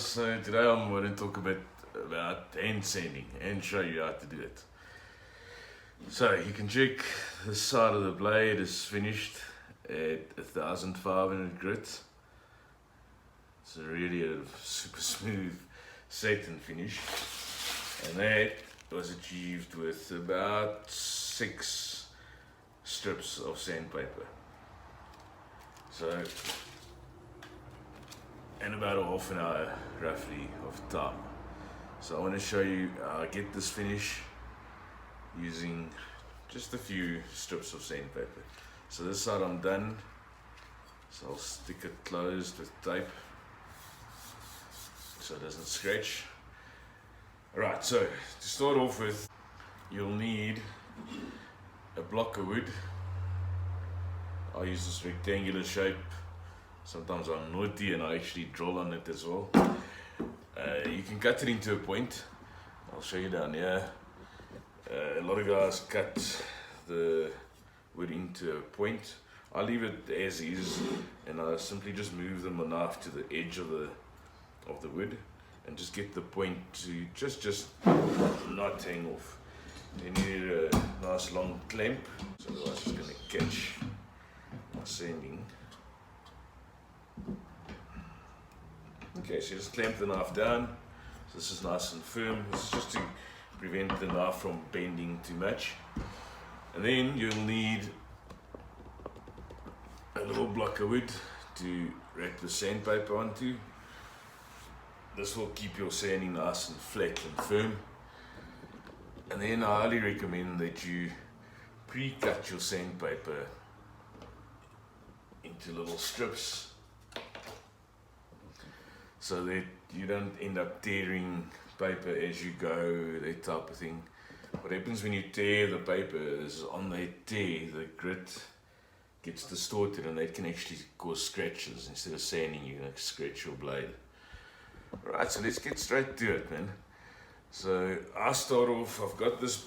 So today I'm going to talk a bit about hand sanding and show you how to do it. So you can check the side of the blade is finished at 1500 grit. It's really a super smooth satin finish, and that was achieved with about 6 strips of sandpaper. So, and about a half an hour roughly of time. So I want to show you how I get this finish using just a few strips of sandpaper. So this side I'm done, so I'll stick it closed with tape so it doesn't scratch. Alright, so to start off with, you'll need a block of wood. I use this rectangular shape. Sometimes I'm naughty and I actually draw on it as well. You can cut it into a point. I'll show you down here. A lot of guys cut the wood into a point. I leave it as is, and I simply just move the knife to the edge of the wood and just get the point to just not hang off. Then you need a nice long clamp, so otherwise it's going to catch my sanding. Okay, so just clamp the knife down. So this is nice and firm. This is just to prevent the knife from bending too much. And then you'll need a little block of wood to wrap the sandpaper onto. This will keep your sanding nice and flat and firm. And then I highly recommend that you pre-cut your sandpaper into little strips, so that you don't end up tearing paper as you go, that type of thing. What happens when you tear the paper is on that tear, the grit gets distorted, and that can actually cause scratches. Instead of sanding, you're going to scratch your blade. Right, so let's get straight to it, man. So I start off, I've got this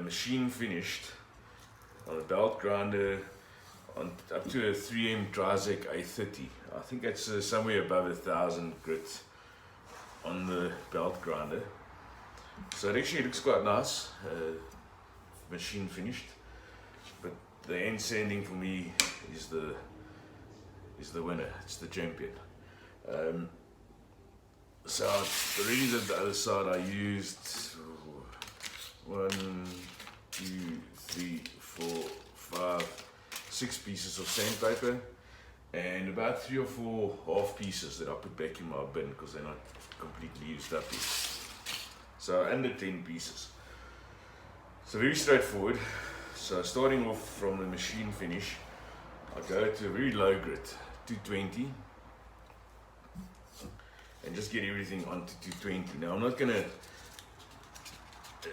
machine finished on a belt grinder on up to a 3M Trizec A30. I think that's somewhere above 1000 grit on the belt grinder. So it actually looks quite nice, machine finished. But the hand sanding for me is the winner. It's the champion. So I already did the other side. I used 1, 2, 3, 4, 5, 6 pieces of sandpaper, and about 3 or 4 half pieces that I put back in my bin because they're not completely used up yet. So under 10 pieces. So very straightforward. So starting off from the machine finish, I go to a very low grit, 220, and just get everything onto 220. Now I'm not going to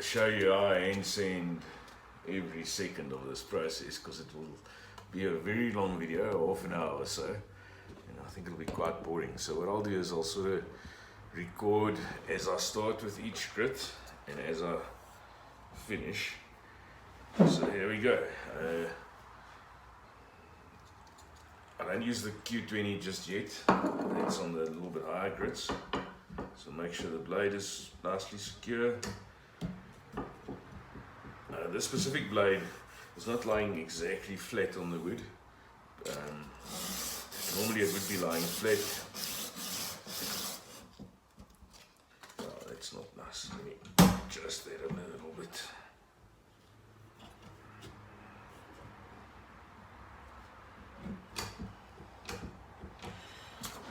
show you how I hand sand every second of this process, because it will be a very long video, half an hour or so, and I think it'll be quite boring. So what I'll do is I'll sort of record as I start with each grit and as I finish. So here we go. I don't use the Q20 just yet. It's on the little bit higher grits, so make sure the blade is nicely secure. This specific blade is not lying exactly flat on the wood. Normally it would be lying flat. Oh, that's not nice. Let me adjust that a little bit.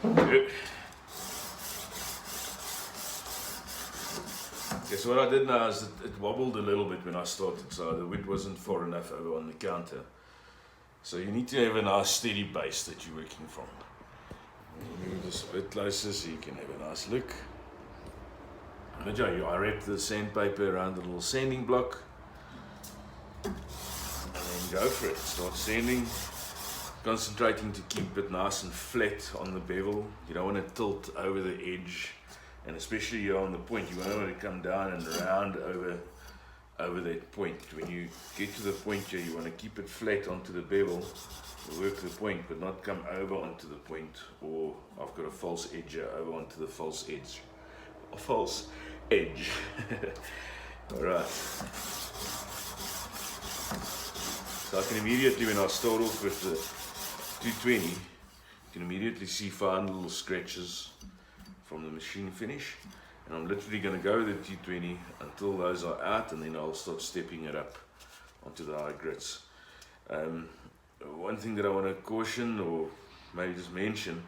Good. Okay, so what I did now is it wobbled a little bit when I started, so the wood wasn't far enough over on the counter. So you need to have a nice steady base that you're working from. Move this a bit closer so you can have a nice look. But yeah, I wrap the sandpaper around the little sanding block, and then go for it. Start sanding, concentrating to keep it nice and flat on the bevel. You don't want to tilt over the edge, and especially on the point, you don't want to come down and round over over that point. When you get to the point here, you want to keep it flat onto the bevel, work the point, but not come over onto the point, or I've got a false edge here, over onto the false edge. A false edge. Alright. So I can immediately, when I start off with the 220, you can immediately see fine little scratches from the machine finish. And I'm literally going to go with the 220 until those are out, and then I'll start stepping it up onto the high grits. One thing that I want to caution, or maybe just mention,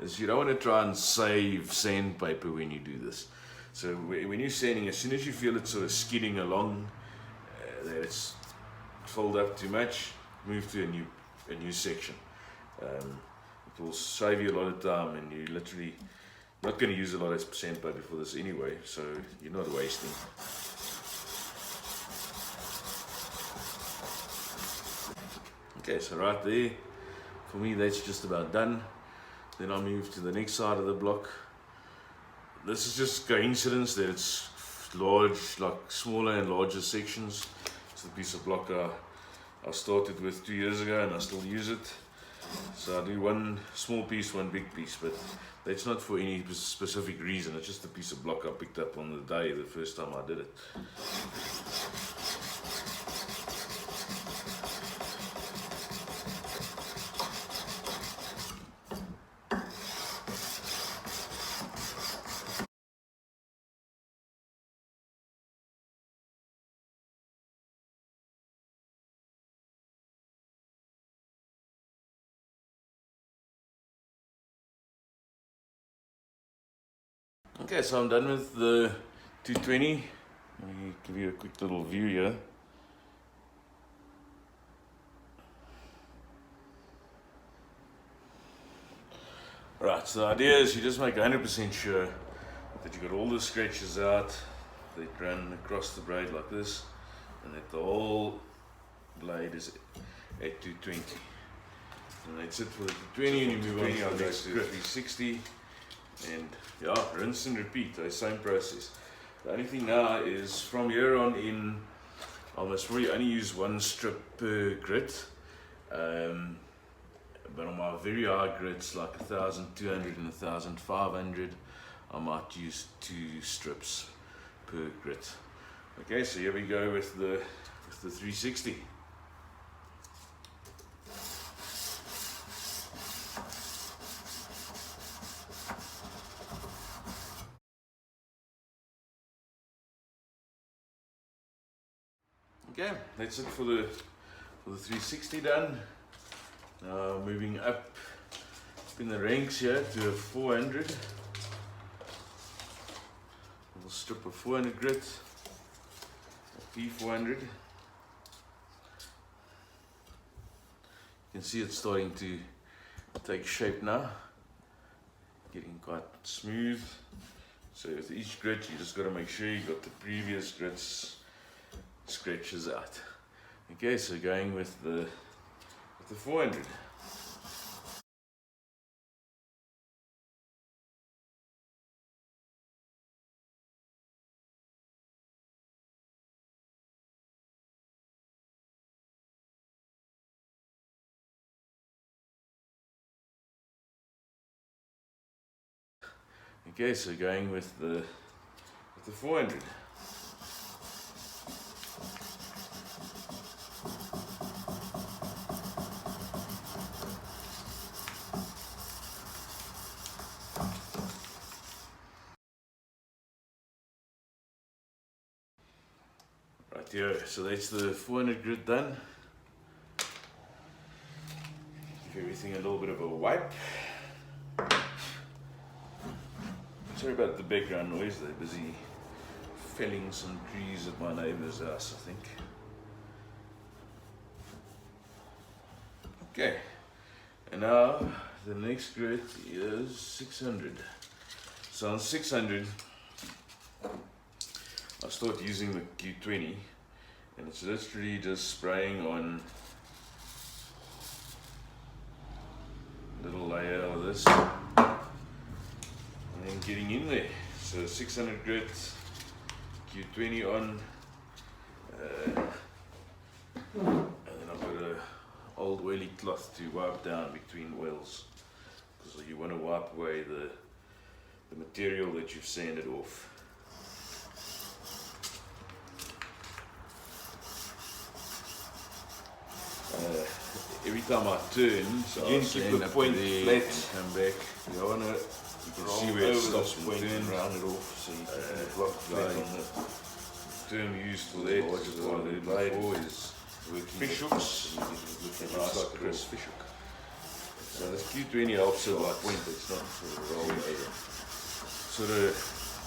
is you don't want to try and save sandpaper when you do this. So when you're sanding, as soon as you feel it sort of skidding along, that it's filled up too much, move to a new section. It will save you a lot of time, and you're literally not going to use a lot of sandpaper for this anyway, so you're not wasting. Okay, so right there, for me that's just about done. Then I'll move to the next side of the block. This is just coincidence that it's large, like smaller and larger sections. It's the piece of block I started with 2 years ago, and I still use it. So I do one small piece, one big piece, but that's not for any specific reason. It's just a piece of block I picked up on the day, the first time I did it. Okay, so I'm done with the 220. Let me give you a quick little view here. Right, so the idea is you just make 100% sure that you got all the scratches out, they run across the blade like this, and that the whole blade is at 220. And that's it for the 220, and you move on to the next 360. And yeah, rinse and repeat, the same process. The only thing now is from here on in, I must probably only use one strip per grit. But on my very high grits, like 1200 and 1500, I might use 2 strips per grit. Okay, so here we go with the 360. Okay, that's it for the 360 done. Now moving up in the ranks here to a 400. We'll strip a 400 grit, a P400. You can see it's starting to take shape now, getting quite smooth. So with each grit, you just got to make sure you got the previous grits scratches out. Okay, so going with the 400. Okay, so going with the 400. Right here, so that's the 400 grit done. Give everything a little bit of a wipe. Sorry about the background noise, they're busy felling some trees at my neighbour's house, I think. Okay, and now the next grit is 600. So on 600, I start using the Q20, and it's literally just spraying on a little layer of this, and then getting in there. So 600 grit, Q20 on, And then I've got a old oily cloth to wipe down between oils, because you want to wipe away the material that you've sanded off. Every time I turn, so Again, I'll keep stand the up point there flat. and come back. You can see where it stops and turns. Round it off, so you keep the block flat on the term used for that, larger as part I of the heard blade. before, is working fish hooks. It's Nice like crisp a fish hook. So this Q20 helps a lot. Point, it's not sort of roll over. Sort of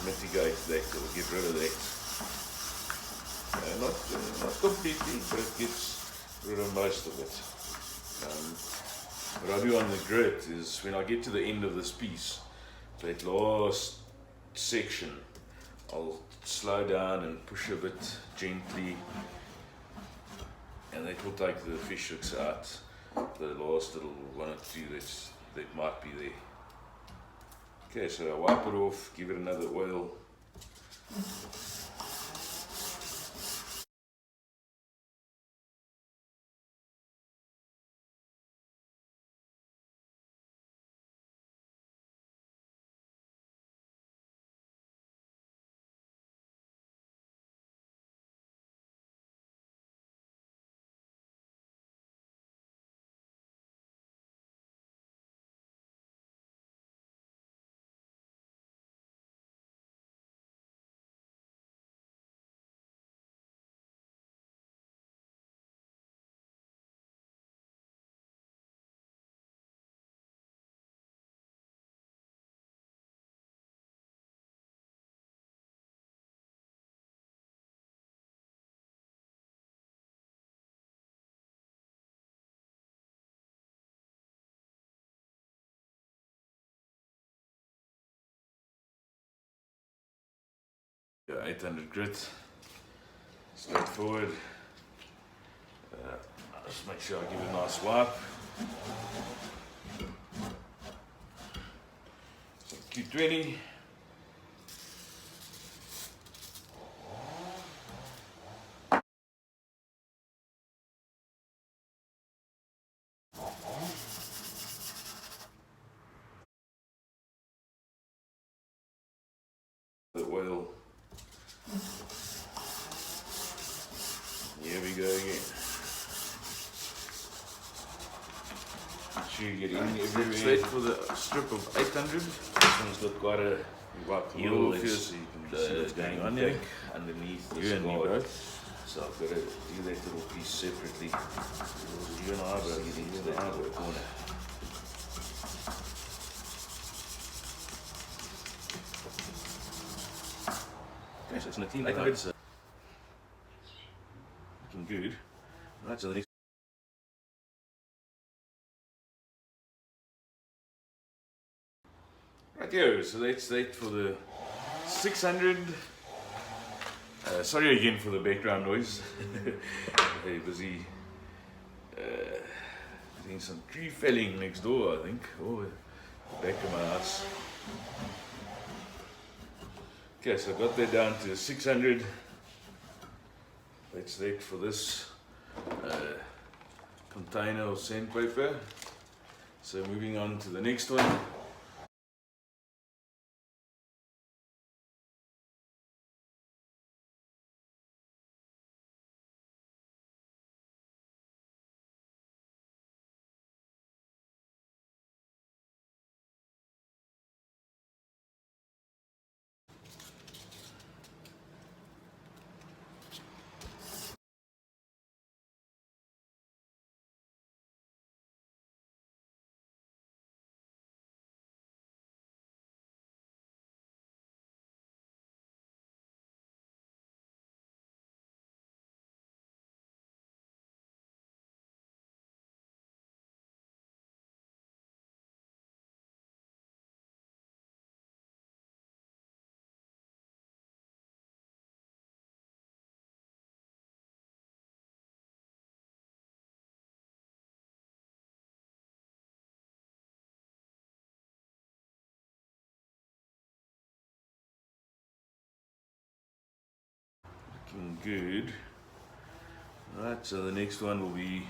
mitigate that, or get rid of that. Not completely, but it gets rid of most of it. What I do on the grit is, when I get to the end of this piece, that last section, I'll slow down and push a bit gently, and that will take the fish hooks out, the last little one or two that might be there. Okay, so I wipe it off, give it another oil. Yeah, 800 grit, straightforward. Just make sure I give it a nice wipe. So Q20. The oil. Here we go again. Make sure you get in everywhere. Straight for the strip of 800. This one's got quite a heel off here so you can see what's going on there. Underneath the You and me scar. both. So I've got to do that little piece separately. You and I both. Get into that little corner. Okay, so it's in a team 800. 800. So looking good. Right, so the next. Right here, so that's that for the 600. Sorry again for the background noise. Very busy doing some tree felling next door, I think. Oh, the back of my house. Okay, so I got that down to 600. That's that for this container of sandpaper. So moving on to the next one. Looking good. Right, so the next one will be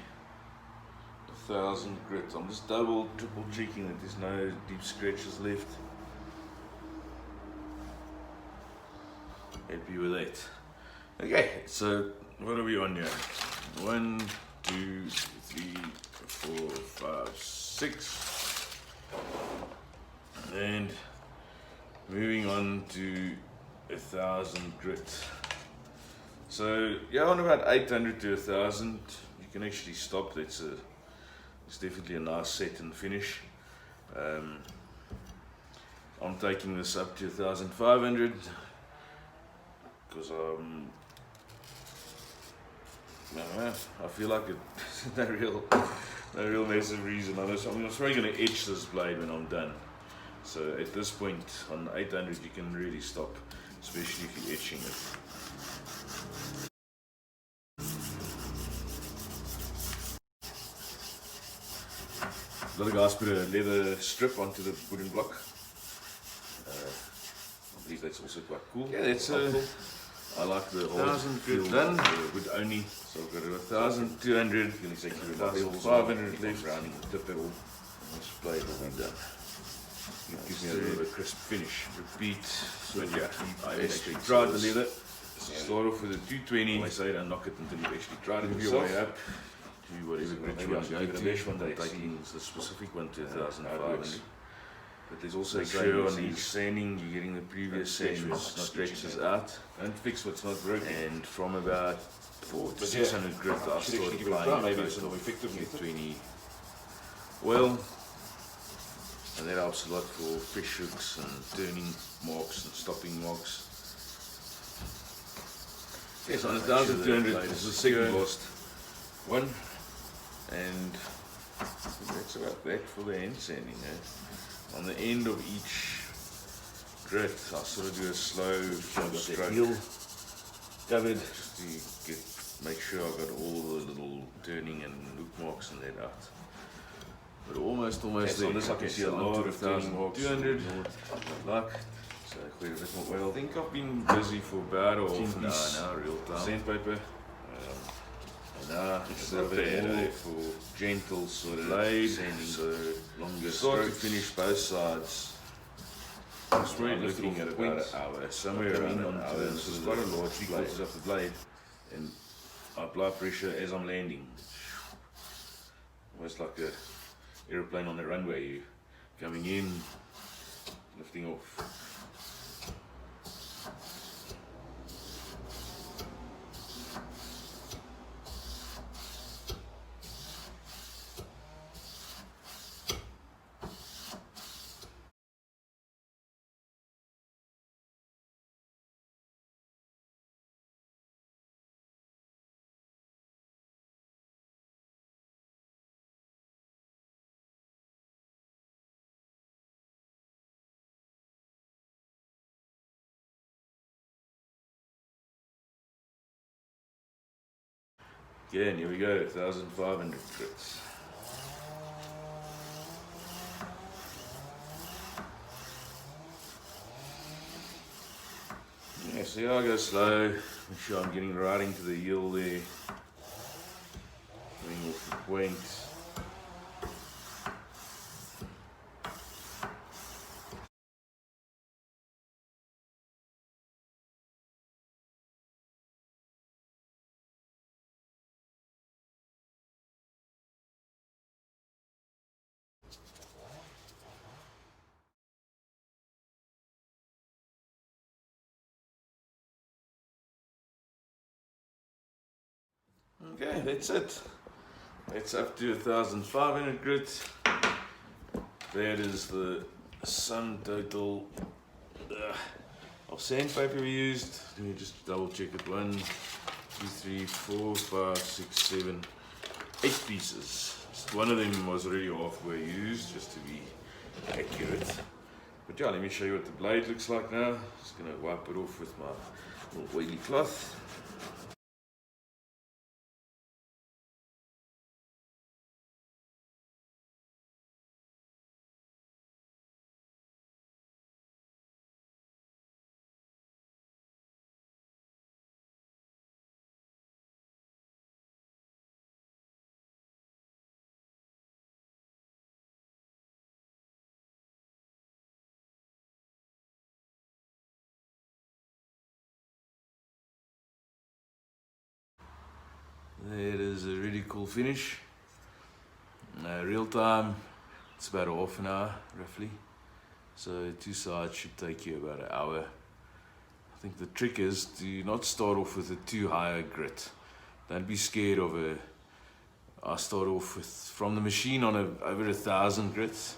1,000 grit. I'm just triple checking that there's no deep scratches left. Happy with that. Okay, so what are we on here? 1, 2, 3, 4, 5, 6. And moving on to 1,000 grit. So yeah, on about 800 to 1,000, you can actually stop. It's definitely a nice satin finish. I'm taking this up to 1,500 because I feel like it's no real massive reason. I'm probably going to etch this blade when I'm done. So at this point on 800 you can really stop, especially if you're etching it. A lot of guys put a leather strip onto the wooden block. I believe that's also quite cool. Yeah, that's I like the 1,000 grit done. Wood only. So I've got 1,200. You can exactly 1,500 left. Rounding the tip at all. This blade will be done. It gives me a little bit of crisp finish. Repeat. So yeah, I actually dried the leather. Start off with a 220. I say don't knock it until you've actually dried it yourself. Your way up. Whatever grit you want to go to. Taking the specific one to 1,500. But there's also make sure on each sanding you're getting the previous sand stretches out. Don't fix what's not broken. And from about 400 to 600 grit, I start applying maybe it's not effectively 20 oil, and that helps a lot for fish hooks and turning marks and stopping marks. Yes, on 1,200 is the second last one, and that's about that for the hand sanding. On the end of each grit, I sort of do a slow stroke. Heel covered, just to make sure I've got all the little turning and hook marks and that out. But almost there. On this I can see a lot of 1,200. Luck. So quite a bit more oil. I think I've been busy for about a half an hour now, real time. Sandpaper. It's a bit more for gentle sort of blade, so longer start to finish both sides. I'm looking at about an hour, somewhere around an hour. So there's quite a large 3/4 of the blade, and I apply pressure as I'm landing. Almost like an aeroplane on the runway. You're coming in, lifting off. Yeah, and here we go, 1,500 grits. Yeah, see how I go slow, make sure I'm getting right into the heel there, going off the point. Okay, that's it. That's up to 1,500 grit. That is the sum total of sandpaper we used. Let me just double check it. 1, 2, 3, 4, 5, 6, 7, 8 pieces. One of them was already halfway used, just to be accurate. But yeah, let me show you what the blade looks like now. Just gonna wipe it off with my little oily cloth. is a really cool finish. Real time, it's about half an hour roughly. So 2 sides should take you about an hour. I think the trick is to not start off with a too high a grit. Don't be scared of I start off with, from the machine on over 1,000 grits,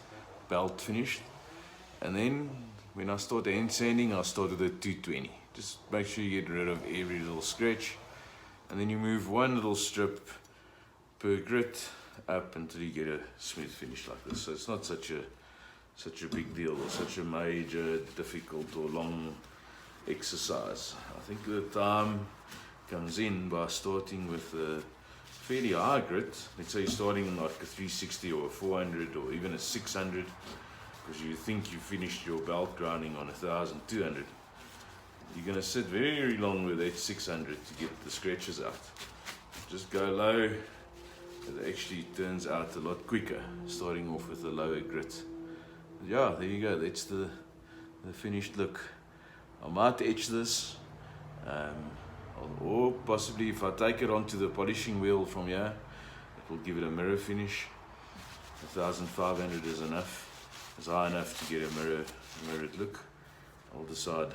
belt finished. And then when I start hand sanding, I start with a 220. Just make sure you get rid of every little scratch. And then you move one little strip per grit up until you get a smooth finish like this. So it's not such a big deal or such a major, difficult or long exercise. I think the time comes in by starting with a fairly high grit. Let's say you're starting in like a 360 or a 400 or even a 600, because you think you finished your belt grinding on 1,200. You're going to sit very long with that 600 to get the scratches out. Just go low. It actually turns out a lot quicker starting off with a lower grit. Yeah, there you go. That's the finished look. I might etch this, or possibly if I take it onto the polishing wheel from here, it will give it a mirror finish. 1,500 is enough. It's high enough to get a mirrored look. I'll decide.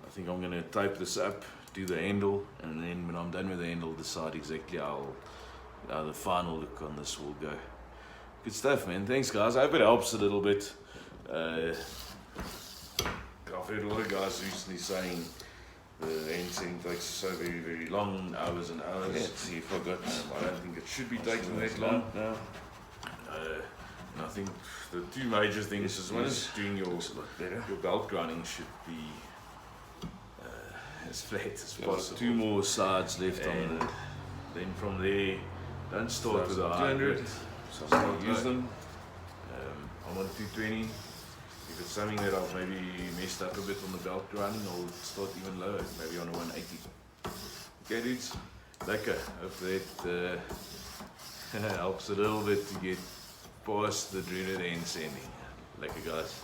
I think I'm going to tape this up, do the handle, and then when I'm done with the handle, decide exactly how the final look on this will go. Good stuff, man. Thanks, guys. I hope it helps a little bit. I've heard a lot of guys recently saying the hand sanding takes so very, very long, hours and hours. Yeah, see if I got. I don't think it should be taking that long. No. And I think the two major things is one is doing your belt grinding should be as flat as possible. 2 more sides left on it. Then from there, don't start with a high grit. So use them. I'm on 220. If it's something that I've maybe messed up a bit on the belt grinding, I'll start even lower, maybe on a 180. Okay, dudes. Lekker. Hope that helps a little bit to get past the dreaded hand sanding. Lekker, guys.